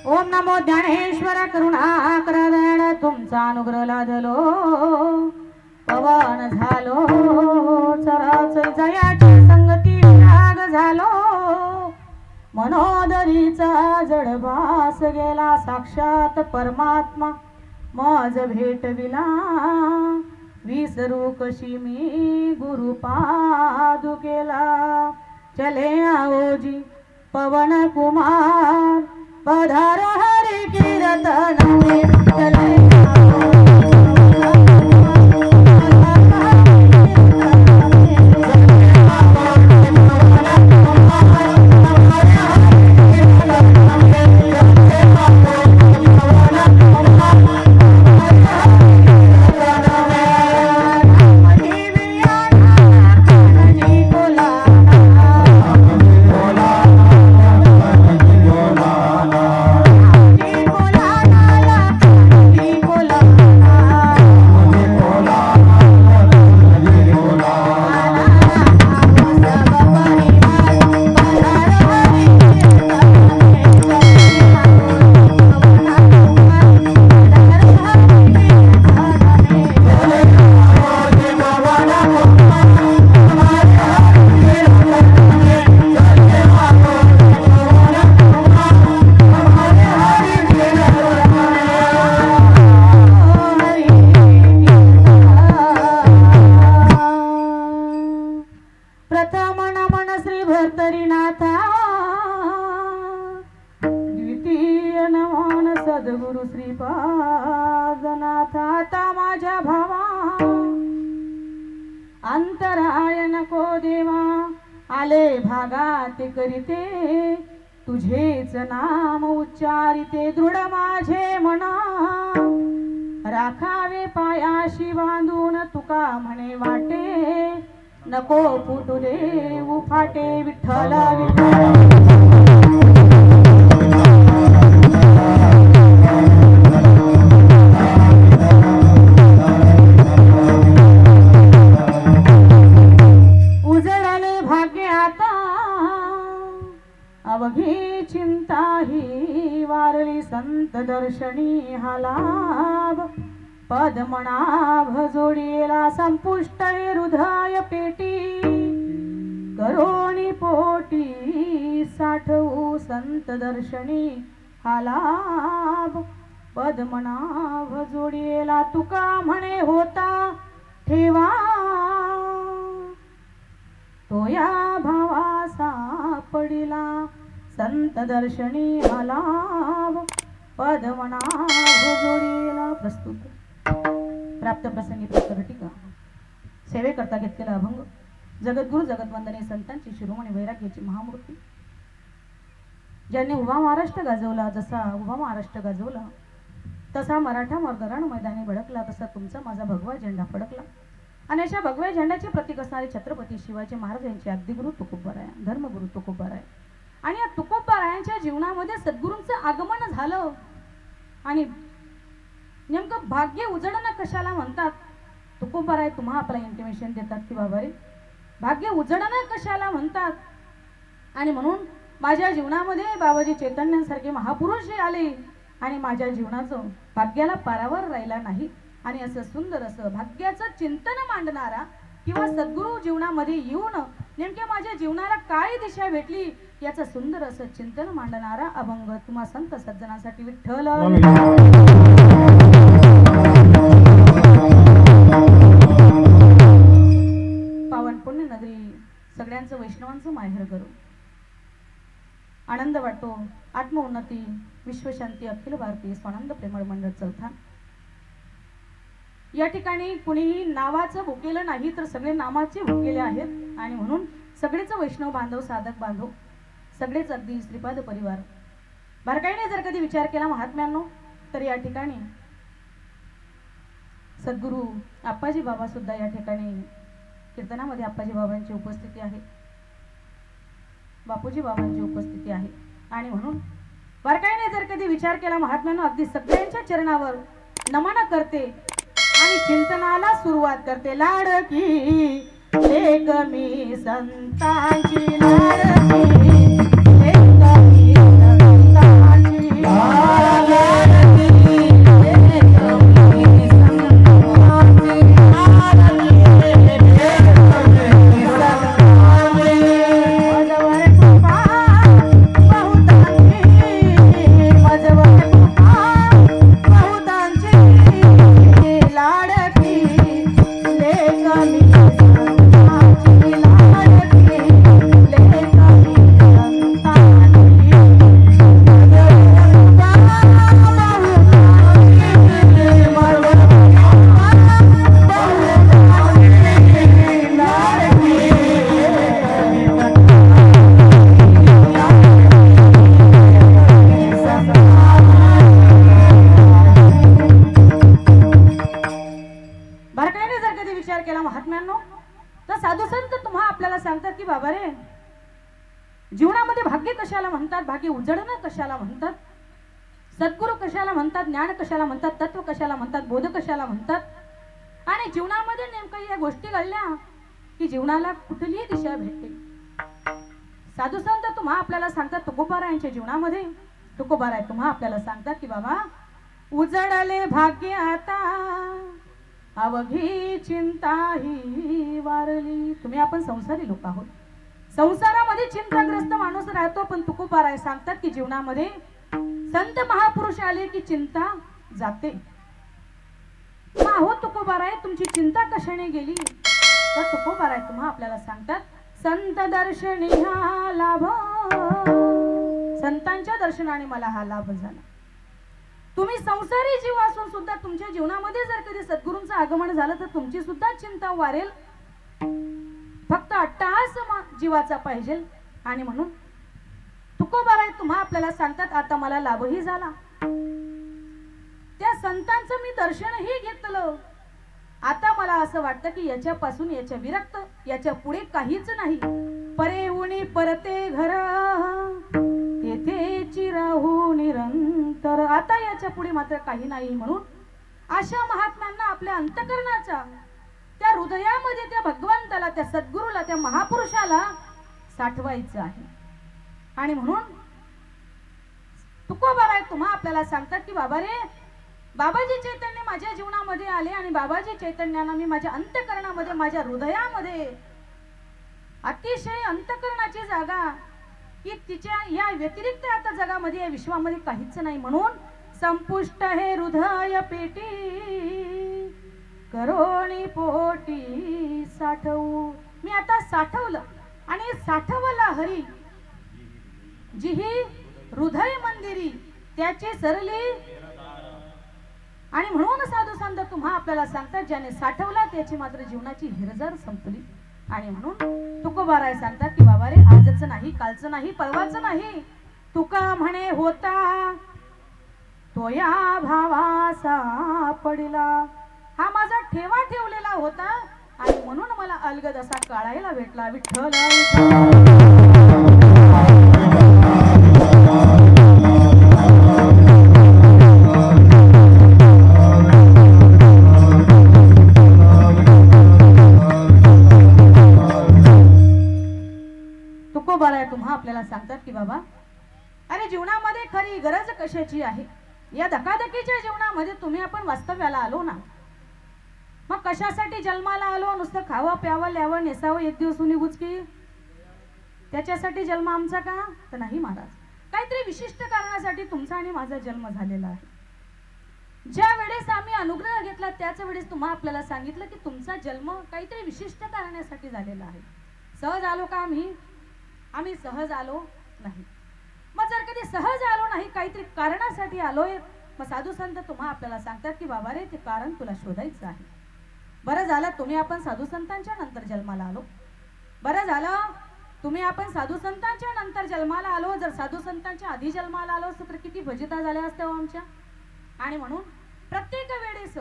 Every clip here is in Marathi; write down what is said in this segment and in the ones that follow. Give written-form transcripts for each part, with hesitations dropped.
ओम नमो ज्ञानेश्वर करुणाकर दयाळ तुमचा अनुग्रह लादलो पवन झालो चराचर जयाची संगती विराग झालो मनोदरीचा जडभास गेला साक्षात परमात्मा माझ भेटविला विसरू कशी मी गुरुपादुकेला चले आओजी पवन कुमार पधार हरि कीर्तन में चले सद्गुरु श्रीपादनाथ आता माझ्या भावा अंतराय नको देवा आले भागात करीते तुझेच नाम उच्चारिते दृढ माझे मना राखावे पायाशी बांधून तुका म्हणे वाटे नको फुटू दे उफाटे विठ्ठल अवघी चिंता ही वारली संत दर्शनी हा लाभ पद्मनाभ जोडीला संपुष्ट हृदय पेटी करोनी पोटी साठवू संत दर्शनी हा लाभ पद्मनाभ जोडीला तुका म्हणे होता ठेवा तो या भावा सापडिला संत दर्शनी हा लाभ पद्मनाभ जोडीला प्रस्तुत प्राप्त प्रसंगी प्रकटीका सेवेकरता घेतलेला अभंग जगद्गुरु जगतवंदनीय संतांची शिरोमणी वैराग्याची महामूर्ती ज्यांनी उभा महाराष्ट्र गाजवला जसा उभा महाराष्ट्र गाजवला तसा मराठा मर्दरान मैदानी भडकला तसा तुमचा माझा भगवा झेंडा फडकला आणि अशा भगव्या झेंड्याचे प्रतीक असणारे छत्रपती शिवाजी महाराज यांचे आद्यगुरु तुकोबराय धर्मगुरु तुकोबराय आणि या तुकोबरायांच्या जीवनामध्ये सद्गुरूंचं आगमन झालं आणि नेमकं भाग्य उजळणं कशाला म्हणतात तुकोबराय तुम्हा आपला इंटिमेशन देतात की बाबा रे भाग्य उजळणं कशाला म्हणतात आणि म्हणून माझ्या जीवनामध्ये बाबाजी चैतन्यांसारखे महापुरुष आले आणि माझ्या जीवनाचं भाग्याला पारावर राहिला नाही आणि असं सुंदर असं भाग्याचं चिंतन मांडणारा किंवा सद्गुरु जीवनामध्ये येऊन नेमक्या माझ्या जीवनाला काय दिशा भेटली याचं सुंदर असं चिंतन मांडणारा अभंग तुम्हा संत सज्जनासाठी विठ्ठल पावन पुण्य नगरी सगळ्यांचं वैष्णवांचं माहेर करू आनंद वाटतो आत्मोन्नती विश्वशांती अखिल भारतीय स्वानंद प्रेमळ मंडळ चौथा या ठिकाणी कुणीही नावाचं भुकेलं नाही तर सगळे नामाचे भुकेले आहेत आणि म्हणून सगळेच वैष्णव बांधव साधक बांधव सगळेच अगदी श्रीपाद परिवार बारकाईने जर कधी विचार केला महात्म्यांनो तर या ठिकाणी सद्गुरु आप्पाजी बाबा सुद्धा या ठिकाणी कीर्तनामध्ये आप्पाजी बाबांची उपस्थिती आहे बापूजी बाबांची उपस्थिती आहे आणि म्हणून बारकाईने जर कधी विचार केला महात्म्यांनो अगदी सगळ्यांच्या चरणावर नमन करते आणि चिंतनाला सुरुवात करते लाडकी लेक मी संतांची लाडकी लेक मी संतांची कशाला म्हणतात, भाग्य उजळणं कशाला म्हणतात, सद्गुरू कशाला म्हणतात, ज्ञान कशाला म्हणतात, तत्व कशाला म्हणतात, बोध कशाला म्हणतात. आणि जीवनामध्ये नेमकं या गोष्टी घडल्या की जीवनाला कुठलीही दिशा भेटते. साधू संत तुम्हा आपल्याला सांगतात, तुकोबारायांच्या जीवनामध्ये तुकोबाराय तुम्हा आपल्याला सांगतात की बाबा उजळले भाग्य आता अवघी चिंता ही वारली. तुम्ही आपण संसारी लोक आहोत, संसारामध्ये चिंताग्रस्त माणूस राहतो, पण तुकोबाराय सांगतात की जीवनामध्ये संत महापुरुष आले की चिंता जाते. आहो तुकोबाराय तुमची चिंता कशाने गेली, तर तुकोबाराय तुम्हा आपल्याला सांगतात संत दर्शनी हा लाभ, संतांच्या दर्शनाने मला हा लाभ झाला. तुम्ही संसारी जीव असून सुद्धा तुमच्या जीवनामध्ये जर कधी सद्गुरूंचं आगमन झालं तर तुमची सुद्धा चिंता वारेल. फक्त अट्टहास जीवाचा पाहिजे. आणि म्हणून तुकोबाराय तुम्हा आपल्याला सांगतात आता मला लाभही झाला, त्या संतांचं मी दर्शनही घेतलं. आता मला असं वाटतं की याच्यापासून याच्या विरक्त, याच्या पुढे काहीच नाही. परे उणी परते घर तेथे चिराहू निरंतर, आता याच्या पुढे मात्र काही नाही. म्हणून अशा महात्म्यांना आपल्या अंतकरणाचा, त्या हृदयामध्ये त्या भगवंताला, त्या सद्गुरूला, त्या महापुरुषाला साठवायचं आहे. आणि म्हणून तुकोबाराय तुम्हा आपल्याला सांगतात की बाबा रे, बाबाजी चैतन्य माझ्या जीवनामध्ये आले आणि बाबाजी चैतन्यानं मी माझ्या अंतकरणामध्ये, माझ्या हृदयामध्ये अतिशय अंतकरणाची जागा की तिच्या या व्यतिरिक्त आता जगामध्ये, या विश्वामध्ये काहीच नाही. म्हणून संपुष्ट हे हृदय पेटी करोणी पोटी साठवू, मी आता साठवलं आणि साठवला हरी जी ही हृदय मंदिरी त्याचे सरली. आणि म्हणून साधू संत तुम्हा आपल्याला सांगतात ज्याने साठवला त्याची मात्र जीवनाची हिरजर संपली. आणि म्हणून तुकोबाराय सांगतात की बाबा रे, आजचं नाही, कालचं नाही, परवाचं नाही, तुका म्हणे होता तो या भावासा पडला, हा माझा ठेवा ठेवलेला होता आणि म्हणून मला अलगद असा काढायला भेटला. विठ्ठल तुकोबाराय तुम्हा आपल्याला सांगतात की बाबा अरे, जीवनामध्ये खरी गरज कशाची आहे. या धकाधकीच्या जीवनामध्ये तुम्ही आपण वास्तव्याला आलो ना, मग कशासाठी जन्माला आलो. नुसतं खावं प्यावं ल्यावं नेसावं एक दिवस निघूच की त्याच्यासाठी जन्म आमचा का, तर नाही महाराज. काहीतरी विशिष्ट कारणासाठी तुमचा आणि माझा जन्म झालेला आहे. ज्या वेळेस आम्ही अनुग्रह घेतला त्याच वेळेस तुम्हा आपल्याला सांगितलं की तुमचा जन्म काहीतरी विशिष्ट कारणासाठी झालेला आहे. सहज आलो का आम्ही सहज आलो नाही. मग जर कधी सहज आलो नाही, काहीतरी कारणासाठी आलोय, मग साधू संत तुम्हा आपल्याला सांगतात की बाबा रे, ते कारण तुला शोधायचं आहे. बरं झालं तुम्ही आपण साधू संतांच्या नंतर जन्माला आलो, बरं झालं तुम्ही आपण साधू संतांच्या नंतर जन्माला आलो. जर साधू संतांच्या आधी जन्माला आलो असतो तर किती फजिता झाल्या असत्या आमच्या. आणि म्हणून प्रत्येक वेळेस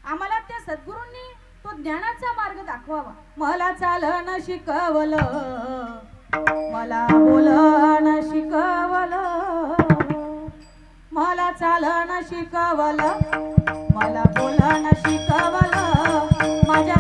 आम्हाला त्या सद्गुरूंनी तो ज्ञानाचा मार्ग दाखवावा. मला चालन शिकवलं, मला बोलन शिकवलं, मला चालन शिकवलं, मला बोलन शिकवलं, माझ्या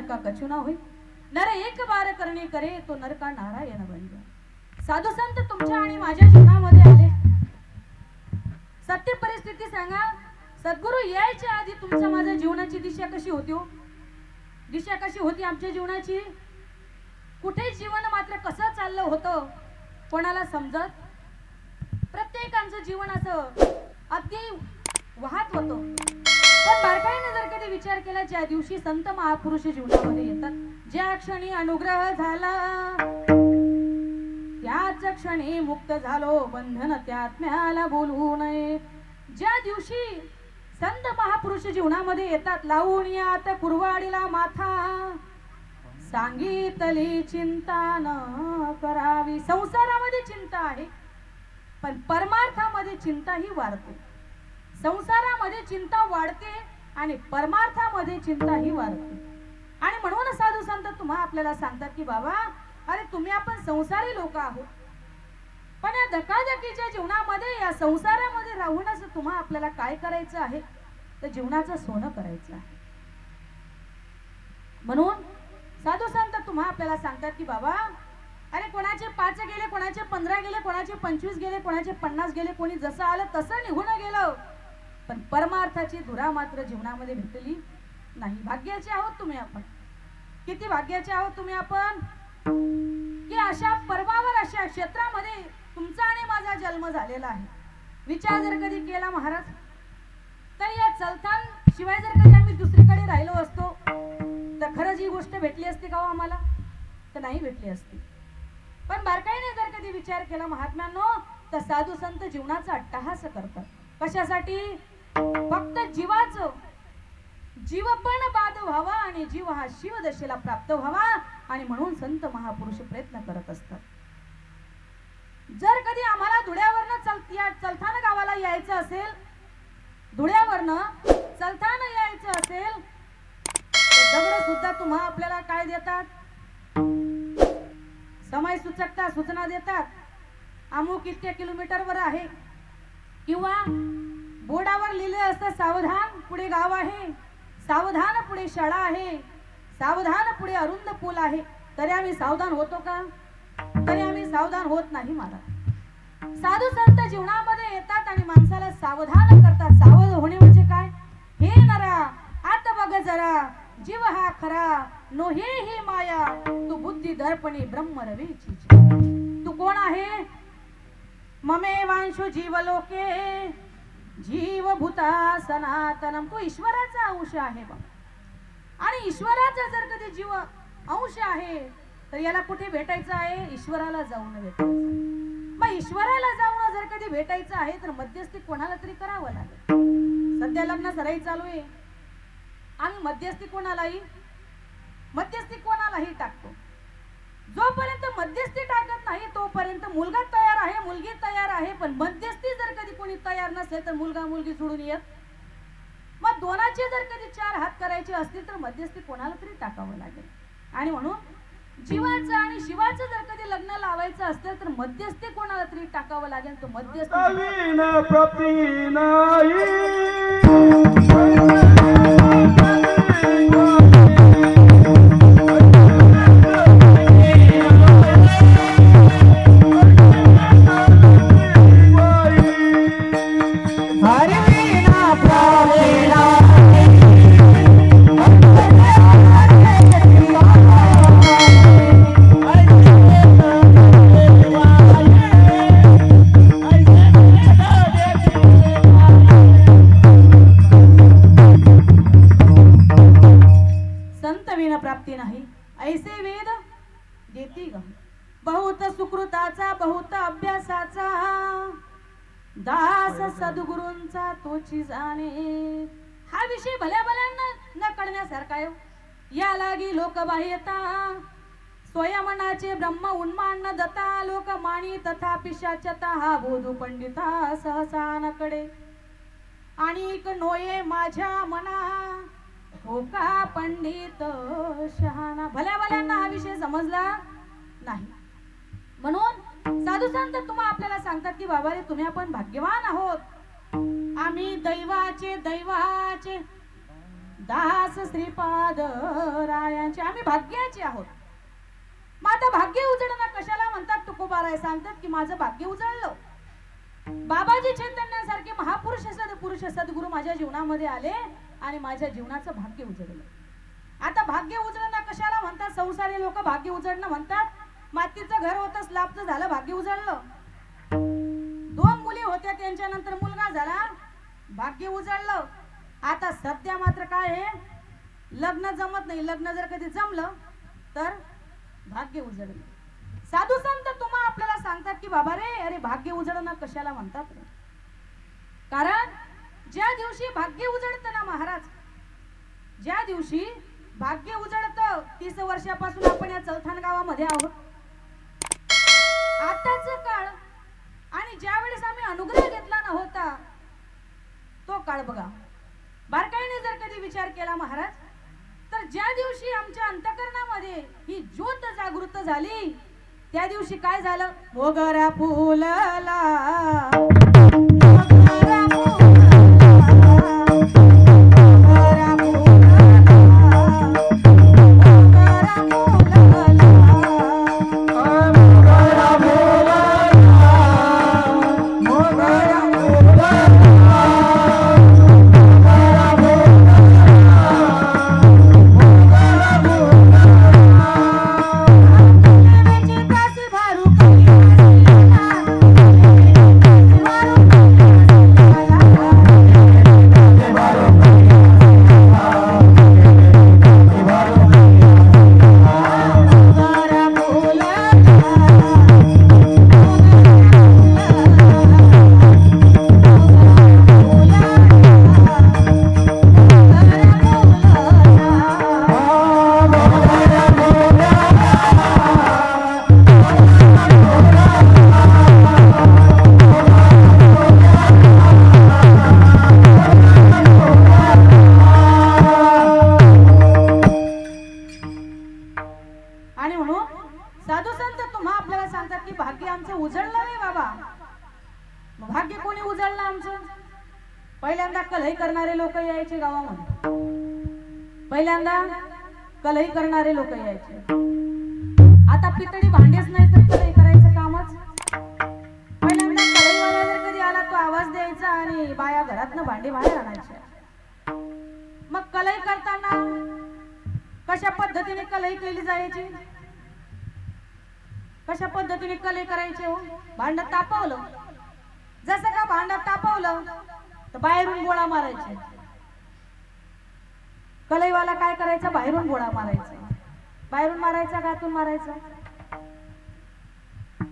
का कछु ना होई, नर एक बार करणे करे तो नर का नारायण बन जा। साधू संत तुमच्या आणि माझ्या जीवनामध्ये आले, सत्य परिस्थिती सांगा। सद्गुरू यायच्या आधी तुमच्या माझ्या जीवनाची दिशा कशी होती हो? दिशा कशी होती आमच्या जीवनाची? कुठे जीवन मात्र कसं चाललं होतं कोणाला समजत? प्रत्येकाचं जीवन असं अगदी वाहत होतं। पण बारकाईने जर कधी विचार केला, ज्या दिवशी संत महापुरुष जीवनामध्ये येतात, ज्या क्षणी अनुग्रह झाला त्याच क्षणी मुक्त झालो, बंधन त्यात्म्याला बोलवू नये। ज्या दिवशी संत महापुरुष जीवनामध्ये येतात, लावून यात कुरवाडीला माथा, सांगितली चिंता न करावी। संसारामध्ये चिंता आहे पण परमार्थामध्ये चिंता ही वाढते। संसारामध्ये चिंता वाढते आणि परमार्थामध्ये चिंता ही वाढते। आणि म्हणून साधू संत तुम्हा आपल्याला सांगतात की बाबा, अरे तुम्ही आपण संसारी लोक आहोत, पण या धकाधकीच्या जीवनामध्ये या संसारामध्ये राहूनच तुम्हा आपल्याला काय करायचं आहे, तर जीवनाचं सोनं करायचं आहे। म्हणून साधू संत तुम्हा आपल्याला सांगतात की बाबा, अरे कोणाचे 5 गेले, कोणाचे 15 गेले, कोणाचे 25 गेले, कोणाचे 50 गेले, कोणी जसं आलं तसं निघून गेलं, पण परमार्थाची धुरा मात्र जीवनामध्ये भेटली नाही। भाग्याचे आहोत तुम्ही आपण, किती भाग्याचे आहोत तुम्ही आपण की अशा पर्वावर, अशा क्षेत्रामध्ये तुमचा आणि माझा जन्म झालेला आहे। विचार जर कधी केला महाराज, तर या चलतान शिवाय जर कधी आम्ही दुसरीकडे राहिलो असतो तर खरंच ही गोष्ट भेटली असती का हो आम्हाला? तर नाही भेटली असती। पण बारकाईने जर कधी विचार केला महात्म्यांनो, तर साधू संत जीवनाचा अट्टहास करतात। कशासाठी? फक्त जीवाचं जीवपण बाद व्हावा आणि जीव हा शिवदशेला प्राप्त व्हावा, आणि म्हणून संत महापुरुष प्रयत्न करत असतात। जर कधी आम्हाला धुळ्यावरनं चलथान गावाला यायचं असेल, धुळ्यावरनं चलथान यायचं असेल, तर दगड सुद्धा तुम्हा आपल्याला काय देतात? समय सूचकता सूचना देतात। अमुक इतक्या किलोमीटरवर आहे, किंवा बोर्डावर लिहिले असतं सावधान पुढे गाव आहे, सावधान पुढे शाळा आहे, सावधान पुढे अरुंद पूल आहे। तरी आम्ही सावधान होतो का? तरी आम्ही सावधान होत नाही महाराज। साधू संत जीवनामध्ये येतात आणि माणसाला सावधान करतात। सावध होणे म्हणजे काय? हे नरा आत बघ जरा, जीव हा खरा नोहे ही माया, तू बुद्धी दर्पणी ब्रह्म रवीची। तू कोण आहे? ममे वांशो जीवलोके जीव भूता सनातनम। तू ईश्वराचा अंश आहे बा, आणि ईश्वराचा जर कधी जीव अंश आहे तर याला कुठे भेटायचं आहे? ईश्वराला जाऊन भेटायचं। मग ईश्वराला जाऊन जर कधी भेटायचं आहे तर मध्यस्थी कोणाला तरी करावं लागेल। सध्या लग्न सराई चालू आहे, आम्ही मध्यस्थी कोणालाही टाकतो। जोपर्यंत मध्यस्थी टाकत नाही तोपर्यंत मुलगा तयार आहे, मुलगी तयार आहे, पण मध्यस्थी जर कधी कोणी तयार नसेल तर मुलगा मुलगी सोडून येत। मग दोनाचे जर कधी 4 हात करायचे असतील तर मध्यस्थी कोणाला तरी टाकावं लागेल। आणि म्हणून जीवाचं आणि शिवाचं जर कधी लग्न लावायचं असेल तर मध्यस्थी कोणाला तरी टाकावं लागेल। तो मध्यस्थी प्राप्ती नाही, ऐसे वेद देती ग। बहुत सुकृताचा बहुत अभ्यासाचा, दास सद्गुरूंचा तोची जाणे। हा विषय भल्या भल्यांना न कळण्यासारखा आहे। या लागी लोक बाह्यता स्वयमनाचे ब्रह्म उन्मान न दता, लोक माणी तथा पिशाचता हा बोधू पंडिता सहसा नकडे। आणिक नोये माझ्या मना हो का पंडित शहाणा। भल्या भल्यांना हा विषय समजला नाही। म्हणून साधू संत तुम्हा आपल्याला सांगतात की बाबा रे, तुम्ही आपण भाग्यवान आहोत। आम्ही दैवाचे दास श्रीपाद रायांचे आम्ही भाग्याचे आहोत. मग आता भाग्य उजळणं कशाला म्हणतात? तुकोबाराय सांगतात की माझं भाग्य उजळलं. बाबाजी चैतन्यासारखे महापुरुष पुरुष सद्गुरू माझ्या जीवनामध्ये आले आणि माझ्या जीवनाचं भाग्य उजळलं. आता भाग्य उजळणं कशाला म्हणतात? संसारी लोक भाग्य उजळणं म्हणतात. मातीचं घर होतं, स्लॅबचं झालं, भाग्य उजळलं. 2 मुली होत्या, त्यांच्यानंतर मुलगा झाला, भाग्य उजळलं. आता सध्या मात्र काय आहे? लग्न जमत नाही. लग्न जर कधी जमलं तर भाग्य उजळलं. साधू संत तुम्हा आपल्याला सांगतात की बाबा रे, अरे भाग्य उजळणं कशाला म्हणतात? कारण ज्या दिवशी भाग्य उजळतं ना महाराज, ज्या दिवशी भाग्य उजळतं, 30 वर्षापासून आपण या चौथान गावामध्ये आहोत. आताच काळ आणि ज्या वेळेस आम्ही अनुग्रह घेतला नव्हता तो काळ बघा. बारकाईने जर कधी विचार केला महाराज, तर ज्या दिवशी आमच्या अंतःकरणामध्ये ही ज्योत जागृत झाली त्या दिवशी काय झालं? मोगरा फुलला, मोगरा पहिल्यांदा कलही करणारे लोक यायचे गावामध्ये. पहिल्यांदा कलही करणारे लोक यायचे. आता पितळी भांडेच नाही तर कलही करायचं कामच. पहिल्यांदा कलहीवाला जर कधी आला तो आवाज द्यायचा आणि बाया घरातनं भांडे बाहेर आणायच्या. मग कलही करताना कशा पद्धतीने कलही केली जायची? कशा पद्धतीने कलही करायचे हो? भांड तापवलं, जसं का भांड तापवलं तर बाहेरून गोळा मारायचे. कलईवाला काय करायचा? बाहेरून गोळा मारायचा. बाहेरून मारायचा का आतून मारायचा?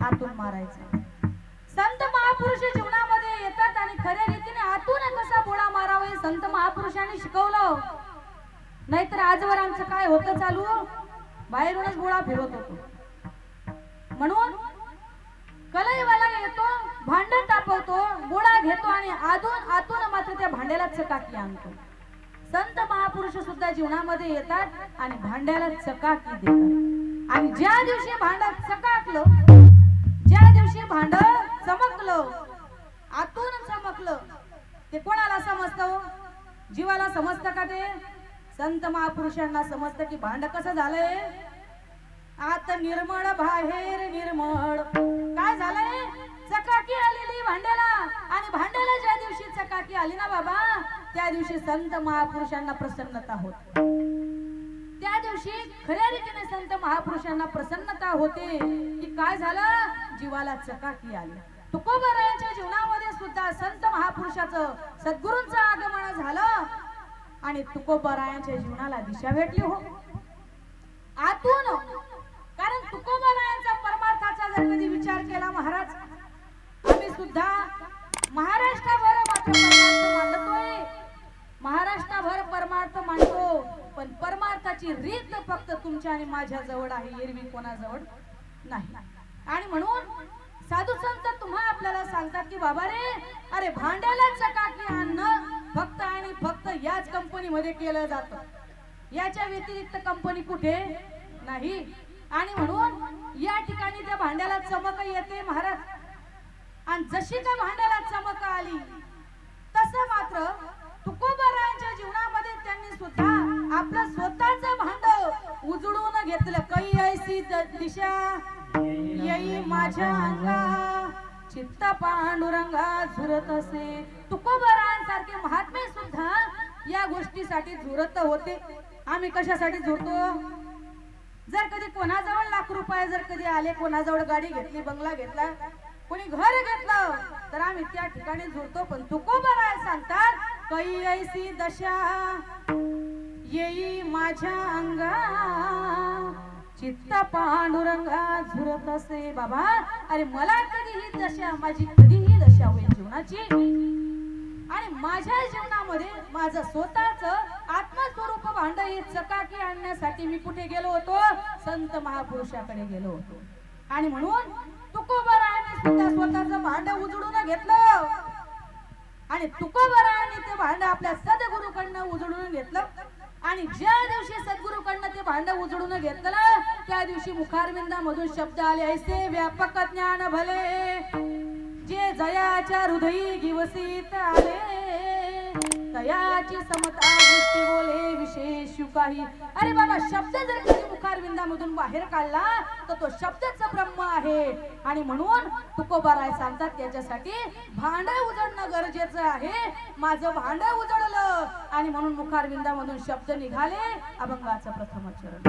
आतून मारायचा. संत महापुरुष जीवनामध्ये येतात आणि खऱ्या रीतीने आतून कसा गोळा मारावा हे संत महापुरुषांनी शिकवलं. नाहीतर आजवर आमचं काय होतं चालू? बाहेरूनच गोळा फिरवत होतो. म्हणून कलईवाला येतो, भांड तापवतो, गोळा घेतो आणि आतून मात्र त्या भांड्याला चकाकी आणतो. संत महापुरुष सुद्धा जीवनामध्ये येतात आणि भांड्याला चकाकी देतात. आणि ज्या दिवशी भांड चकाकलं, ज्या दिवशी भांड चमकलं, आतून चमकलं, ते कोणाला समजतं? जीवाला समजतं का? ते संत महापुरुषांना समजतं की भांड कसं झालंय? आत निर्मळ बाहेर निर्मळ. काय झालंय? चकाकी आलेली भांड्याला. आणि भांड्याला ज्या दिवशी चकाकी आली ना बाबा, त्या दिवशी संत महापुरुषांना प्रसन्नता होते. त्या दिवशी खऱ्या रीतीने संत महापुरुषांना प्रसन्नता होते की काय झालं? जीवाला चकाकी आली. तुकोबारायांच्या जीवनामध्ये सुद्धा संत महापुरुषाचं, सद्गुरूंचं आगमन झालं आणि तुकोबारायांच्या जीवनाला दिशा भेटली हो आतून. कारण तुकोबारायांचा परमार्थाचा जर कधी विचार केला महाराज, आम्ही सुद्धा महाराष्ट्रभर मात्र परमार्थ मांडतोय, महाराष्ट्रभर परमार्थ मांडतो, पण परमार्थाची रीत फक्त तुमच्या आणि माझ्या जवळ आहे, एरवी कोणाजवळ नाही. आणि म्हणून साधू संत तुम्हा आपल्याला सांगतात की बाबा रे, अरे भांड्याला चकाकी आणणं फक्त आणि फक्त याच कंपनीमध्ये केलं जातं. याच्या व्यतिरिक्त कंपनी कुठे नाही. आणि म्हणून या ठिकाणी त्या भांड्याला चमक येते महाराज. आणि जशी त्या भांड्याला चमक आली तसं मात्र तुकोबारायांच्या जीवनामध्ये त्यांनी सुद्धा ऐसी दिशा येई माझ्या अंगा चित्त पांडुरंगा झुरत असे. तुकोबरांसारखे महात्मे सुद्धा या गोष्टीसाठी झुरत होते. आम्ही कशासाठी झुरतो? जर कधी कोणाजवळ लाख रुपये जर कधी आले, कोणाजवळ गाडी घेतली, बंगला घेतला, कोणी घर घेतलं, तर आम्ही त्या ठिकाणी झुरतो. पण तुकोबराय सांगतात, कै ऐसी दशा येई माझ्या अंगा चित्त पांडुरंगा झुरत असे. बाबा, अरे मला कधी ही दशा, माझी कधीही दशा होईल जीवनाची, आणि माझ्या जीवनामध्ये माझं स्वतःच आत्मस्वरूप भांड हे चकाकी आणण्यासाठी मी कुठे गेलो होतो? संत महापुरुषाकडे गेलो होतो. आणि म्हणून तुकोबरायांनी सुद्धा स्वतःचं भांड उजळून घेतलं, आणि तुकोबरायांनी ते भांड आपल्या सद्गुरूकडनं उजळून घेतलं. आणि ज्या दिवशी सद्गुरूकडनं ते भांड उजळून घेतलं, त्या दिवशी मुखारविंदामधून शब्द आले, ऐसे व्यापक ज्ञान भले जे जयाच्या हृदयी गिवसीत आले, तयाची समता दृष्टी बोले विशेष काही. अरे बाबा, शब्द जर कधी मुखारविंदामधून बाहेर काढला तर तो शब्दच ब्रह्म आहे. आणि म्हणून तुकोबाराय सांगतात, त्याच्यासाठी भांड उजळणं गरजेचं आहे. माझं भांड उजळलं, आणि म्हणून मुखारविंदामधून शब्द निघाले. अभंगाचं प्रथम चरण.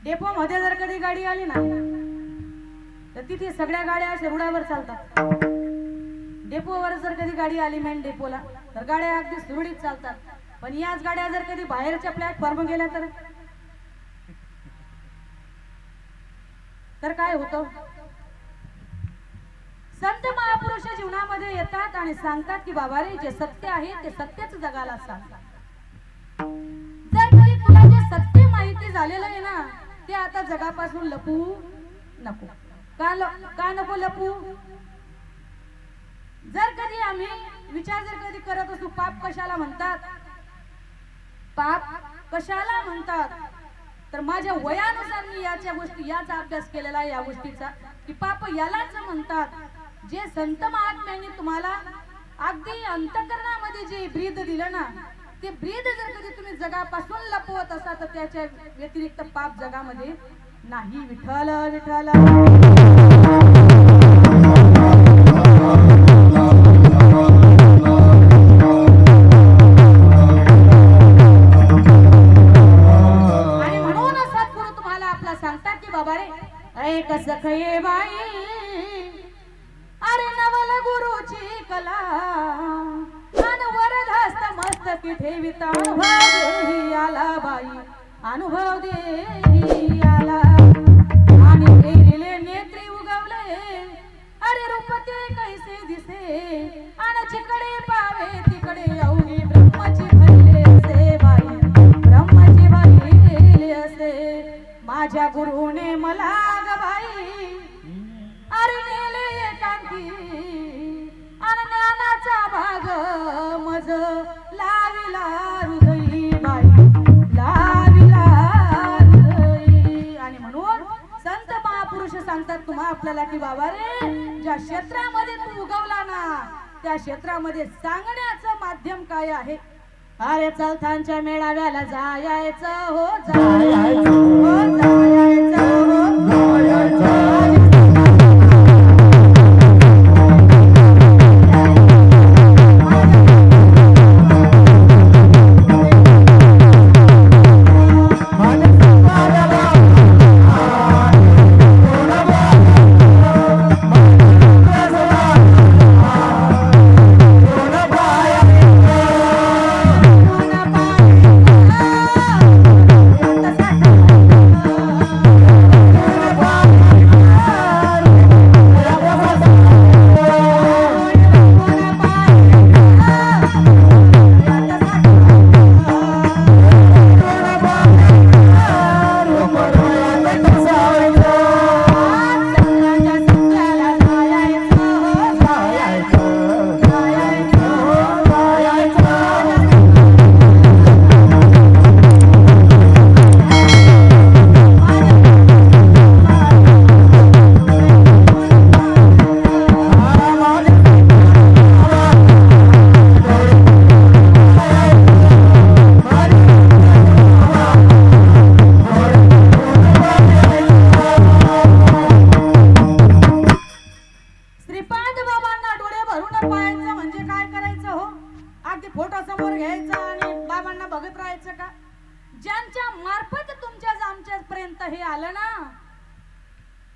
डेपो मध्ये जर कधी गाडी आली ना, तर तिथे सगळ्या गाड्या अशा रुळावर चालतात. डेपोवर जर कधी गाडी आली मेन डेपोला, तर गाड्या अगदी सुरळीत चालतात. पण याच गाड्या जर कधी बाहेरच्या प्लॅटफॉर्म गेल्या तर काय होतं? संत महापुरुष जीवनामध्ये येतात आणि सांगतात की बाबा रे, जे सत्य आहे ते सत्यच जगाला सांग. जर कधी तुला जे सत्य माहिती झालेलं आहे ना, ते आता जगापासून लपू नको. का नको लपू? जर कधी आम्ही विचार जर कधी करत असू, पाप कशाला म्हणतात, पाप कशाला म्हणतात, तर माझ्या वयानुसार मी याचा अभ्यास केलेला आहे या गोष्टीचा, की पाप यालाच म्हणतात. जे संत महात्म्यांनी तुम्हाला अगदी अंतःकरणामध्ये जे ब्रीद दिलं ना, ते ब्रीद जर कधी तुम्ही जगापासून लपवत असा, तर त्याच्या व्यतिरिक्त पाप जगामध्ये नाही. विठ्ठल विठ्ठल आणि म्हणून सद्गुरू तुम्हाला आपला सांगतात की बाबा रे, ऐ कस खये बाई, अरे नवल गुरुची कला, वरदहस्त मस्तकी ठेविता, अनुभव देही आला बाई, अनुभव देही आला. आणि तेरिले नेत्री उगवले, अरे रूपते कैसे दिसे, आणि जिकडे पावे तिकडे अवघी ब्रह्माची भरले असे. माझ्या गुरुने मला ग बाई अरे नेले एकांती अन ज्ञानाचा भाग मज लाविला हृदयी बाई लाविला हृदयी. आणि म्हणून संत महापुरुष सांगतात तुम्हा आपल्याला की बाबा रे ज्या क्षेत्रामध्ये तू उगवला ना त्या क्षेत्रामध्ये सांगण्याचं माध्यम काय आहे. अरे चौथांच्या मेळाव्याला जायचं हो जायचं हो जायचं हो जायचं.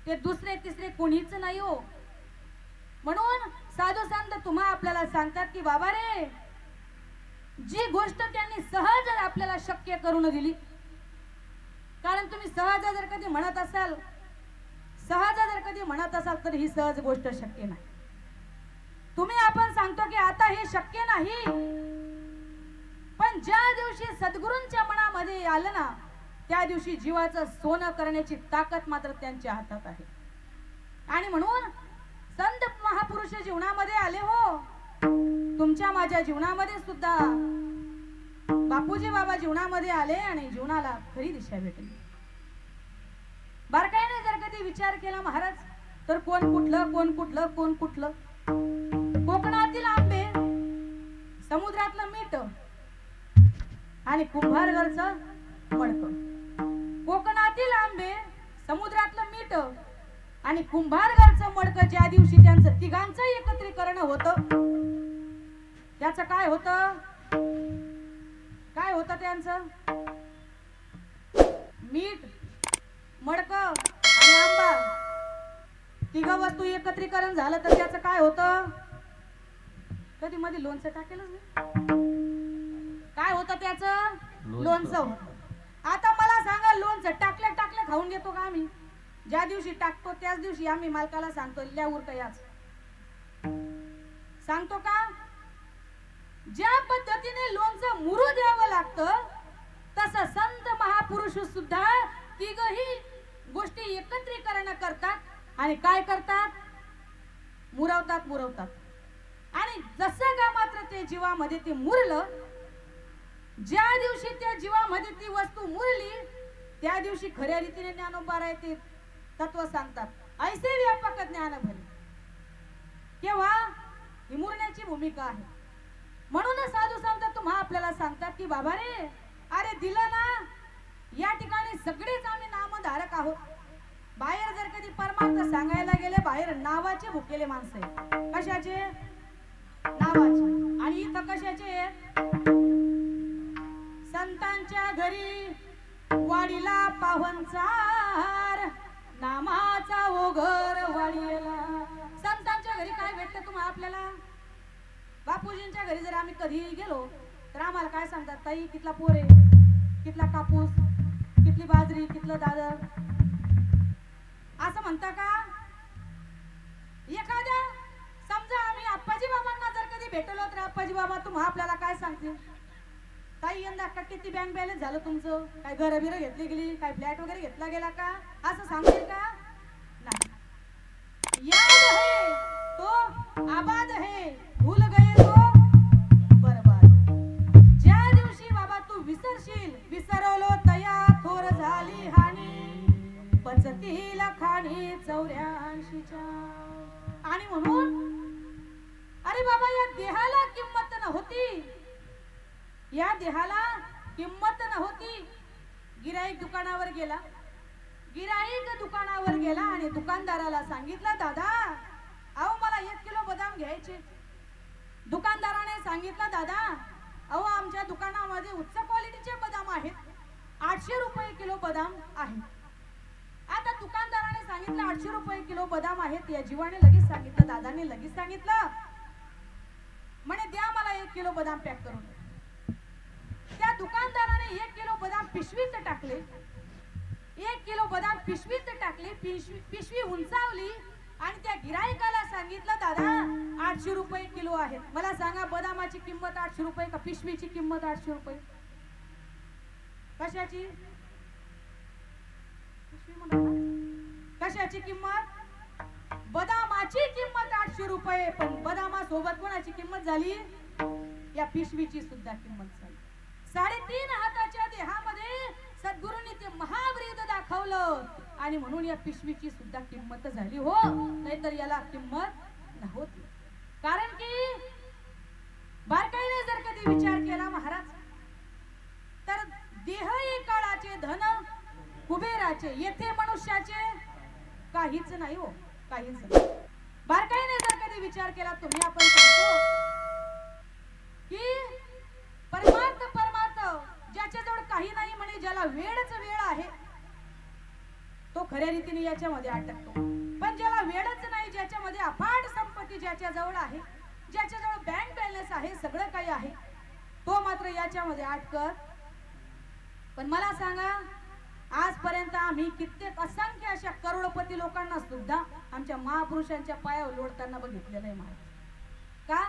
ते दुसरे तिसरे कोणीच नाही हो. म्हणून साधू संत तुम्हा आपल्याला सांगतात की बाबा रे जी गोष्ट त्यांनी सहज आपल्याला शक्य करून दिली. कारण तुम्ही सहज जर कधी म्हणत असाल तर ही सहज गोष्ट शक्य नाही. तुम्ही आपण सांगतो की आता हे शक्य नाही, पण ज्या दिवशी सद्गुरूंच्या मनामध्ये आलं ना त्या दिवशी जीवाचं सोनं करण्याची ताकद मात्र त्यांच्या हातात आहे. आणि म्हणून संत महापुरुष जीवनामध्ये आले हो. तुमच्या माझ्या जीवनामध्ये सुद्धा बापूजी बाबा जीवनामध्ये आले आणि जीवनाला खरी दिशा भेटली. बारकाईने जर कधी विचार केला महाराज तर कोण कुठलं कोकणातील आंबे, समुद्रातलं मीठ आणि कुंभारगडचं मडकं. कोकणातील आंबे, समुद्रातलं मीठ आणि कुंभारगडचं मडकं ज्या दिवशी त्यांचं तिघांचं एकत्रीकरण होतं त्याचं काय होतं त्यांचं मीठ, मडकं आणि आंबा तिघ वस्तू एकत्रीकरण झालं तर त्याचं काय होतं. कधी मध्ये लोणचं टाकेलच नाही. काय होतं त्याचं लोणचं होतं. आता मला सांगा लोणचं टाकल्या खाऊन घेतो का आम्ही. ज्या दिवशी टाकतो त्याच दिवशी आम्ही मालकाला सांगतो ल्या उरका याच सांगतो का. ज्या पद्धतीने लोणचं मुरू द्यावं लागतं तसं संत महापुरुष सुद्धा तिघही गोष्टी एकत्रीकरण करतात आणि काय करतात मुरवतात. आणि जसं का मात्र ते जीवामध्ये ते मुरलं, ज्या दिवशी त्या जीवामध्ये ती वस्तू मुरली त्या दिवशी खऱ्या रीतीने ज्ञानोबा ते तत्व सांगतात. ऐसे व्यापक ज्ञान भरे केव्हा ही मुरण्याची भूमिका आहे. म्हणून साधू संत तुम्हा आपल्याला सांगतात की बाबा रे अरे दिलं ना या ठिकाणी सगळेच आम्ही नामधारक आहोत. बाहेर जर कधी परमार्थ सांगायला गेले बाहेर नावाचे भुकेले माणसं आहेत. कशाचे नावाचे. आणि इथं कशाचे संतांच्या घरी वाडीला पाहुणचार नामाचा ओघर वाढीला. संतांच्या घरी काय भेटतं तुम्हाला आपल्याला. बापूजींच्या घरी जर आम्ही कधी गेलो तर आम्हाला काय सांगतात ताई कितला पोरे, कितला कापूस, कितली बाजरी, कितलं दादर असं म्हणता का. एखाद्या समजा आम्ही आप्पाजी बाबांना जर कधी भेटलो तर आप्पाजी बाबा तुम्हा आपल्याला काय सांगतील ताई यंदा का किती बँक बॅलन्स झालं तुमचं? काय घर बिरं घेतली गेली, काय फ्लॅट वगैरे घेतला गेला का, असं सांगेल का? नाही. याद है तो आबाद है, भूल गए तो बर्बाद. ज्या दिवशी बाबा तू विसरशील, विसरवलो तया थोर झाली हानी, पचतील खाणी 84च्या. आणि म्हणून अरे बाबा या देहाला किंमत नव्हती, या देहाला किंमत नव्हती. गिराईक दुकानावर गेला, गिराईक दुकानावर गेला आणि दुकानदाराला सांगितलं, दादा अहो मला 1 किलो बदाम घ्यायचे. दुकानदाराने सांगितलं, दादा अहो आमच्या दुकानामध्ये उच्च क्वालिटीचे बदाम आहेत, 800 रुपये किलो बदाम आहे. आता दुकानदाराने सांगितलं 800 रुपये किलो बदाम आहेत. या जीवाने लगेच सांगितलं, दादाने लगेच सांगितलं म्हणे द्या मला 1 किलो बदाम पॅक करून. त्या दुकानदाराने 1 किलो बदाम पिशवीत टाकले, 1 किलो बदाम पिशवीत टाकले, पिशवी उंचावली आणि त्या गिराईकाला सांगितलं, दादा 800 रुपये किलो आहेत. मला सांगा बदामाची किंमत 800 रुपये का पिशवीची किंमत 800 रुपये? कशाची? कशाची किंमत? बदामाची किंमत 800 रुपये. पण बदामासोबत कोणाची किंमत झाली? या पिशवीची सुद्धा किंमत झाली. 3.5 हाताच्या देहामध्ये सद्गुरूंनी ते महाब्रीद दाखवलं आणि म्हणून या पिशवीची सुद्धा किंमत झाली हो, नाहीतर याला किंमत नव्हती. कारण की बारकाईने जर कधी विचार केला महाराज तर देह काळाचे, धन कुबेराचे, येथे मनुष्याचे काहीच नाही हो, काहीच नाही. बारकाईने जर कधी विचार केला तुम्ही, आपण सांगतो की परमार्थ ज्याच्याजवळ काही नाही म्हणे, ज्याला वेळच वेळ आहे तो खऱ्या रीतीने याच्यामध्ये अटकतो. पण ज्याला वेळच नाही, ज्याच्यामध्ये अफाट संपत्ती ज्याच्याजवळ आहे, ज्याच्याजवळ बँक बॅलन्स आहे, सगळं काही आहे, तो मात्र याच्यामध्ये अटकत. पण मला सांगा आजपर्यंत आम्ही कित्येक असंख्य अशा करोडपती लोकांना सुद्धा आमच्या महापुरुषांच्या पायावर लोळताना बघितलेलं आहे. माहिती का?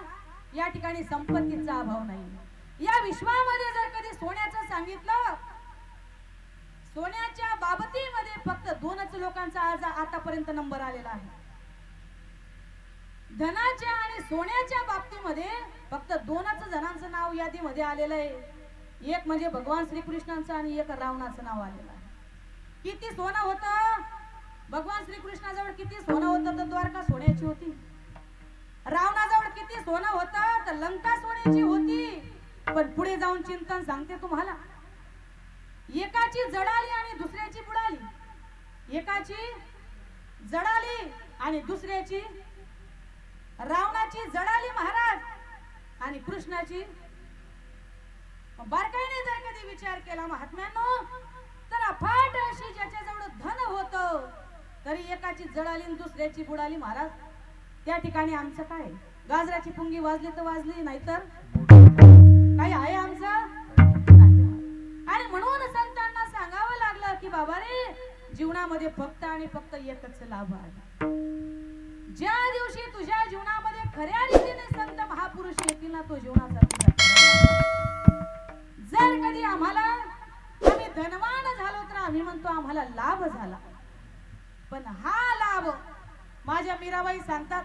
या ठिकाणी संपत्तीचा अभाव नाही. या विश्वामध्ये जर कधी सोन्याचं सांगितलं, सोन्याच्या बाबतीमध्ये फक्त 2च लोकांचा आज आतापर्यंत नंबर आलेला आहे. धनाच्या आणि सोन्याच्या बाबतीमध्ये फक्त 2च जणांचं नाव यादीमध्ये आलेलं आहे. एक म्हणजे भगवान श्रीकृष्णांचं आणि एक रावणाचं नाव आलेलं आहे. किती सोनं होतं भगवान श्रीकृष्णाजवळ? किती सोनं होतं तर द्वारका सोन्याची होती. रावणाजवळ किती सोनं होतं तर लंका सोन्याची होती. पण पुढे जाऊन चिंतन सांगते तुम्हाला, एकाची जडाली आणि दुसऱ्याची बुडाली, एकाची जडाली आणि दुसऱ्याची, रावणाची जडाली महाराज आणि कृष्णाची. बारकाईने जर कधी विचार केला महात्म्यांनो तर अफाट अशी ज्याच्याजवळ धन होतं तरी एकाची जडाली आणि दुसऱ्याची बुडाली महाराज. त्या ठिकाणी आमचं काय? गाजराची पुंगी वाजली तर वाजली, नाहीतर काही आहे आमचं नाही. आणि म्हणून संतांना सांगावं लागलं की बाबा रे, जीवनामध्ये फक्त आणि फक्त एकच लाभ आहे. ज्या दिवशी तुझ्या जीवनामध्ये खऱ्या रीतीने संत महापुरुष येतील ना, तो जीवनाचा तुझा. जर कधी आम्ही धनवान झालो तर आम्ही म्हणतो आम्हाला लाभ झाला. पण हा लाभ माझ्या मीराबाई सांगतात